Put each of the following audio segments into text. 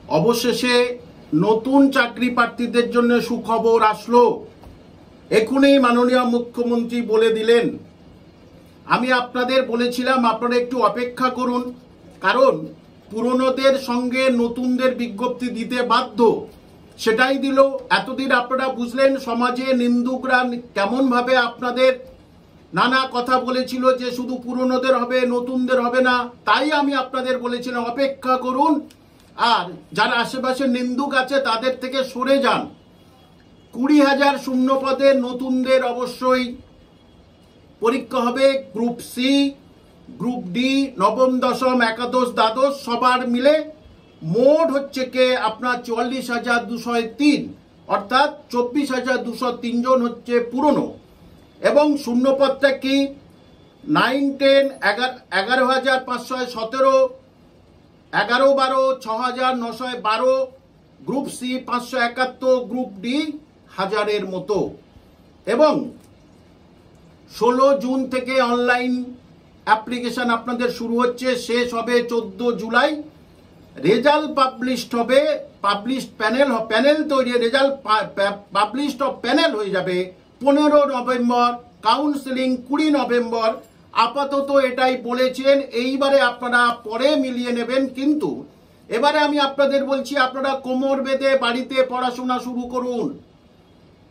অবশেষে নতুন চাকরি প্রার্থীদের জন্য সুখবর আসলো। এখনই মাননীয় মুখ্যমন্ত্রী বলে দিলেন। আমি আপনাদের বলেছিলাম আপনারা একটু অপেক্ষা করুন, কারণ পুরনোদের সঙ্গে নতুনদের বিজ্ঞপ্তি দিতে বাধ্য। সেটাই দিল। এতদিন আপনারা বুঝলেন সমাজে নিন্দুকরা কেমন ভাবে আপনাদের নানা কথা বলেছিল যে শুধু পুরনোদের হবে, নতুনদের হবে না। তাই আমি আপনাদের বলেছিলাম অপেক্ষা করুন, আর যারা আশেপাশে নিন্দুক আছে তাদের থেকে সরে যান। 20,000 শূন্য পদে নতুনদের অবশ্যই পরীক্ষা হবে। গ্রুপ সি, গ্রুপ ডি, নবম, দশম, একাদশ, দ্বাদশ সবার মিলে মোট হচ্ছে কে আপনার 44,203, অর্থাৎ 24,203 জন হচ্ছে পুরনো। এবং শূন্যপদটা কি 9, 10, 11,517, 11, 12, 6,912, গ্রুপ সি 571, গ্রুপ ডি 1000-এর মতো। এবং 16 জুন থেকে অনলাইন অ্যাপ্লিকেশন আপনাদের শুরু হচ্ছে, শেষ হবে 14 জুলাই। রেজাল্ট পাবলিশড হবে, পাবলিশড প্যানেল তৈরি, রেজাল্ট পাবলিশড অফ প্যানেল হয়ে যাবে 15 নভেম্বর, কাউন্সিলিং 20 নভেম্বর। আপাতত এটাই বলেছেন, এইবারে আপনারা পরে মিলিয়ে নেবেন। কিন্তু এবারে আমি আপনাদের বলছি আপনারা কোমর বেঁধে বাড়িতে পড়াশোনা শুরু করুন।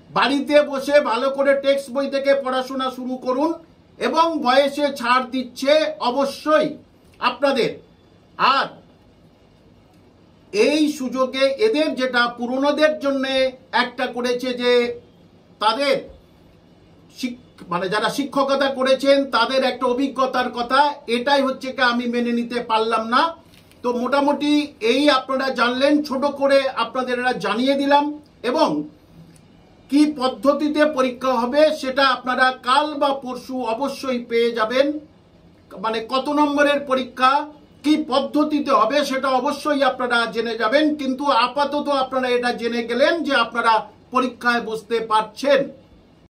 বাড়িতে বসে ভালো করে টেক্সট বই থেকে পড়াশোনা শুরু করুন, এবং বয়সে ছাড় দিচ্ছে অবশ্যই আপনাদের। আর এই সুযোগে এদের যেটা পুরনোদের জন্য একটা করেছে যে তাদের মানে যারা শিক্ষকতা করেছেন তাদের একটা অভিজ্ঞতার কথা, এটাই হচ্ছে কি আমি মেনে নিতে পারলাম না। তো মোটামুটি এই আপনারা জানলেন, ছোট করে আপনাদের এরা জানিয়ে দিলাম। এবং কি পদ্ধতিতে পরীক্ষা হবে সেটা আপনারা কাল বা পরশু অবশ্যই পেয়ে যাবেন। মানে কত নম্বরের পরীক্ষা, কি পদ্ধতিতে হবে সেটা অবশ্যই আপনারা জেনে যাবেন। কিন্তু আপাতত আপনারা এটা জেনে গেলেন যে আপনারা পরীক্ষায় বসতে পারছেন।